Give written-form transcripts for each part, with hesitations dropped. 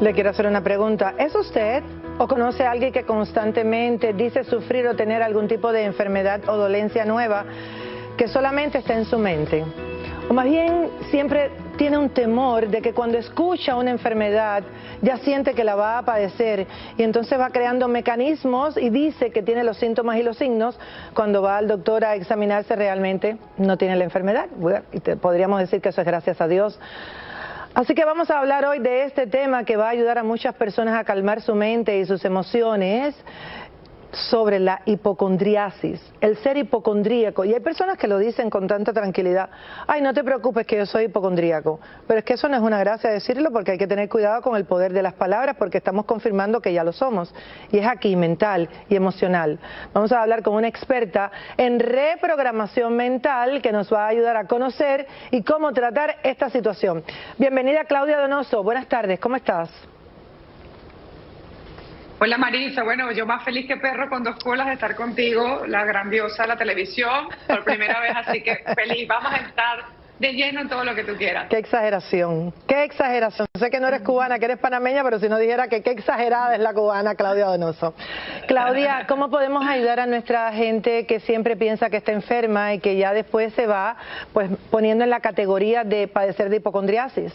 Le quiero hacer una pregunta. ¿Es usted o conoce a alguien que constantemente dice sufrir o tener algún tipo de enfermedad o dolencia nueva que solamente está en su mente? O más bien siempre tiene un temor de que cuando escucha una enfermedad ya siente que la va a padecer y entonces va creando mecanismos y dice que tiene los síntomas y los signos. Cuando va al doctor a examinarse realmente no tiene la enfermedad. Bueno, y podríamos decir que eso es gracias a Dios. Así que vamos a hablar hoy de este tema que va a ayudar a muchas personas a calmar su mente y sus emociones, sobre la hipocondriasis, el ser hipocondríaco. Y hay personas que lo dicen con tanta tranquilidad: ay, no te preocupes que yo soy hipocondríaco. Pero es que eso no es una gracia decirlo, porque hay que tener cuidado con el poder de las palabras, porque estamos confirmando que ya lo somos. Y es aquí, mental y emocional. Vamos a hablar con una experta en reprogramación mental que nos va a ayudar a conocer y cómo tratar esta situación. Bienvenida, Claudia Donoso. Buenas tardes, ¿cómo estás? Hola Marisa, bueno, yo más feliz que perro con dos colas de estar contigo, la grandiosa, la televisión, por primera vez, así que feliz, vamos a estar de lleno en todo lo que tú quieras. Qué exageración, qué exageración. Sé que no eres cubana, que eres panameña, pero si no dijera que qué exagerada es la cubana Claudia Donoso. Claudia, ¿cómo podemos ayudar a nuestra gente que siempre piensa que está enferma y que ya después se va pues poniendo en la categoría de padecer de hipocondriasis?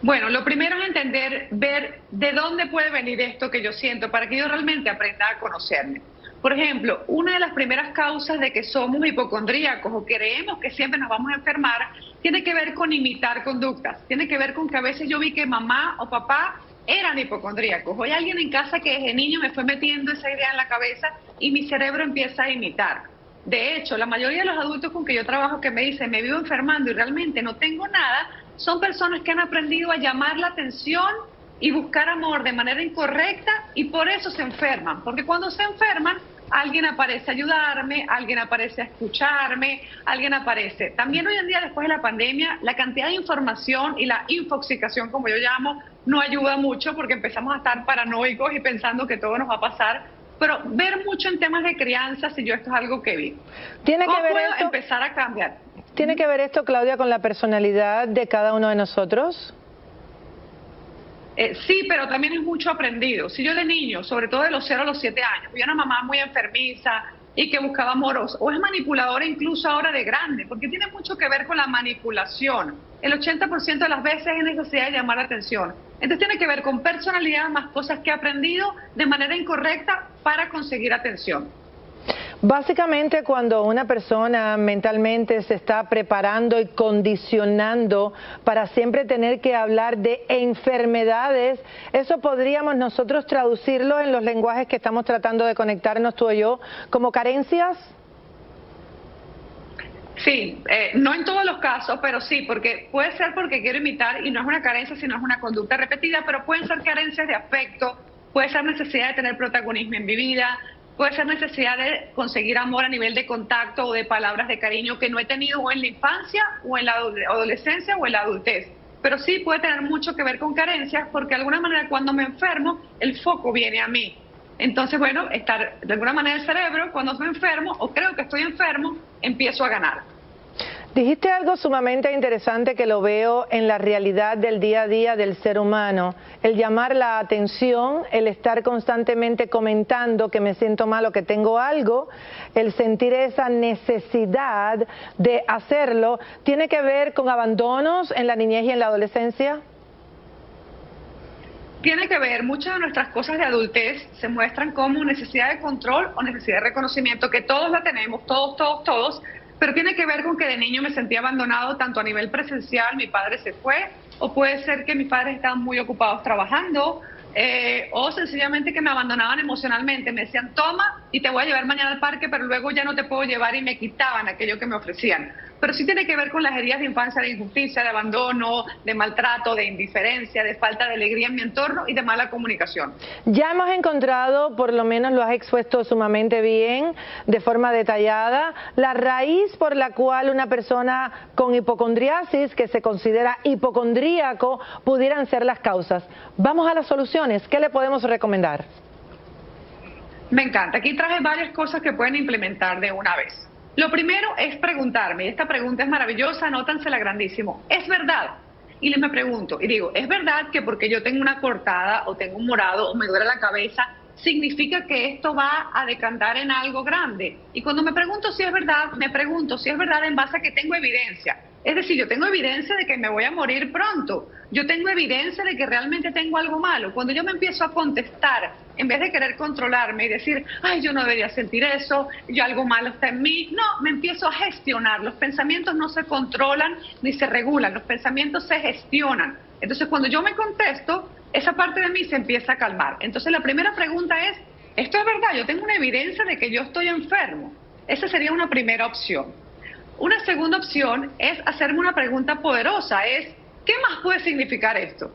Bueno, lo primero es entender, ver de dónde puede venir esto que yo siento para que yo realmente aprenda a conocerme. Por ejemplo, una de las primeras causas de que somos hipocondríacos o creemos que siempre nos vamos a enfermar tiene que ver con imitar conductas, tiene que ver con que a veces yo vi que mamá o papá eran hipocondríacos. Hoy alguien en casa que desde niño me fue metiendo esa idea en la cabeza y mi cerebro empieza a imitar. De hecho, la mayoría de los adultos con que yo trabajo que me dicen me vivo enfermando y realmente no tengo nada, son personas que han aprendido a llamar la atención y buscar amor de manera incorrecta y por eso se enferman. Porque cuando se enferman, alguien aparece a ayudarme, alguien aparece a escucharme, alguien aparece. También hoy en día, después de la pandemia, la cantidad de información y la infoxicación, como yo llamo, no ayuda mucho porque empezamos a estar paranoicos y pensando que todo nos va a pasar. Pero ver mucho en temas de crianza, si yo esto es algo que vi. ¿Cómo puedo empezar a cambiar? ¿Tiene que ver esto, Claudia, con la personalidad de cada uno de nosotros? Sí, pero también es mucho aprendido. Si yo de niño, sobre todo de los 0 a los 7 años, vi a una mamá muy enfermiza y que buscaba amor, o es manipuladora incluso ahora de grande, porque tiene mucho que ver con la manipulación. El 80% de las veces es necesidad de llamar la atención. Entonces tiene que ver con personalidad más cosas que he aprendido de manera incorrecta para conseguir atención. Básicamente, cuando una persona mentalmente se está preparando y condicionando para siempre tener que hablar de enfermedades, ¿eso podríamos nosotros traducirlo en los lenguajes que estamos tratando de conectarnos tú y yo como carencias? Sí, no en todos los casos, pero sí, porque puede ser porque quiero imitar y no es una carencia, sino es una conducta repetida, pero pueden ser carencias de afecto, puede ser necesidad de tener protagonismo en mi vida, puede ser necesidad de conseguir amor a nivel de contacto o de palabras de cariño que no he tenido o en la infancia o en la adolescencia o en la adultez. Pero sí puede tener mucho que ver con carencias porque de alguna manera cuando me enfermo el foco viene a mí. Entonces, bueno, estar de alguna manera el cerebro, cuando me enfermo o creo que estoy enfermo, empiezo a ganar. Dijiste algo sumamente interesante que lo veo en la realidad del día a día del ser humano, el llamar la atención, el estar constantemente comentando que me siento mal o que tengo algo, el sentir esa necesidad de hacerlo, ¿tiene que ver con abandonos en la niñez y en la adolescencia? Tiene que ver, muchas de nuestras cosas de adultez se muestran como necesidad de control o necesidad de reconocimiento, que todos la tenemos, todos, pero tiene que ver con que de niño me sentía abandonado tanto a nivel presencial, mi padre se fue, o puede ser que mis padres estaban muy ocupados trabajando, o sencillamente que me abandonaban emocionalmente, me decían toma y te voy a llevar mañana al parque, pero luego ya no te puedo llevar y me quitaban aquello que me ofrecían. Pero sí tiene que ver con las heridas de infancia, de injusticia, de abandono, de maltrato, de indiferencia, de falta de alegría en mi entorno y de mala comunicación. Ya hemos encontrado, por lo menos lo has expuesto sumamente bien, de forma detallada, la raíz por la cual una persona con hipocondriasis, que se considera hipocondríaco, pudieran ser las causas. Vamos a las soluciones. ¿Qué le podemos recomendar? Me encanta. Aquí traje varias cosas que pueden implementar de una vez. Lo primero es preguntarme, y esta pregunta es maravillosa, anótansela grandísimo. ¿Es verdad? y me pregunto, y digo, ¿es verdad que porque yo tengo una cortada o tengo un morado o me duele la cabeza, significa que esto va a decantar en algo grande? Y cuando me pregunto si es verdad, me pregunto si es verdad en base a que tengo evidencia. Es decir, yo tengo evidencia de que me voy a morir pronto. Yo tengo evidencia de que realmente tengo algo malo. Cuando yo me empiezo a contestar, en vez de querer controlarme y decir, ay, yo no debería sentir eso, yo algo malo está en mí, no, me empiezo a gestionar. Los pensamientos no se controlan ni se regulan, los pensamientos se gestionan. Entonces, cuando yo me contesto, esa parte de mí se empieza a calmar. Entonces, la primera pregunta es, ¿esto es verdad? Yo tengo una evidencia de que yo estoy enfermo. Esa sería una primera opción. Una segunda opción es hacerme una pregunta poderosa, es, ¿qué más puede significar esto?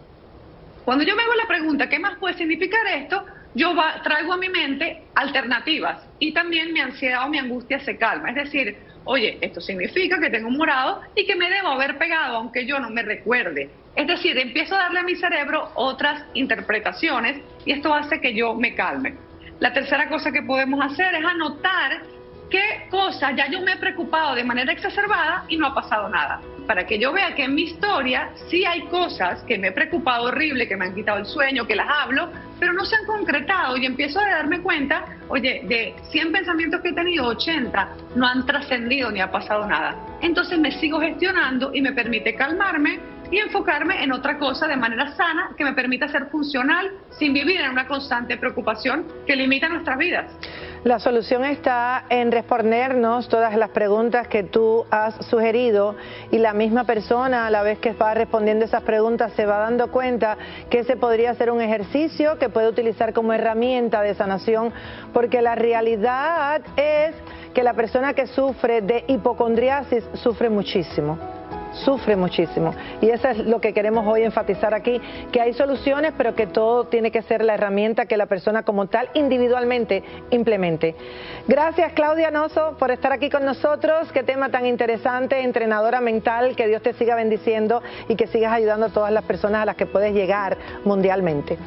Cuando yo me hago la pregunta, ¿qué más puede significar esto?, yo traigo a mi mente alternativas y también mi ansiedad o mi angustia se calma. Es decir, oye, esto significa que tengo un morado y que me debo haber pegado aunque yo no me recuerde. Es decir, empiezo a darle a mi cerebro otras interpretaciones y esto hace que yo me calme. La tercera cosa que podemos hacer es anotar qué cosas ya yo me he preocupado de manera exacerbada y no ha pasado nada. Para que yo vea que en mi historia sí hay cosas que me he preocupado horrible, que me han quitado el sueño, que las hablo, pero no se han concretado y empiezo a darme cuenta, oye, de 100 pensamientos que he tenido, 80 no han trascendido ni ha pasado nada. Entonces me sigo gestionando y me permite calmarme y enfocarme en otra cosa de manera sana que me permita ser funcional sin vivir en una constante preocupación que limita nuestras vidas. La solución está en respondernos todas las preguntas que tú has sugerido y la misma persona, a la vez que va respondiendo esas preguntas, se va dando cuenta que ese podría ser un ejercicio que puede utilizar como herramienta de sanación, porque la realidad es que la persona que sufre de hipocondriasis sufre muchísimo. Y eso es lo que queremos hoy enfatizar aquí, que hay soluciones, pero que todo tiene que ser la herramienta que la persona como tal individualmente implemente. Gracias, Claudia Noso, por estar aquí con nosotros. Qué tema tan interesante, entrenadora mental, que Dios te siga bendiciendo y que sigas ayudando a todas las personas a las que puedes llegar mundialmente.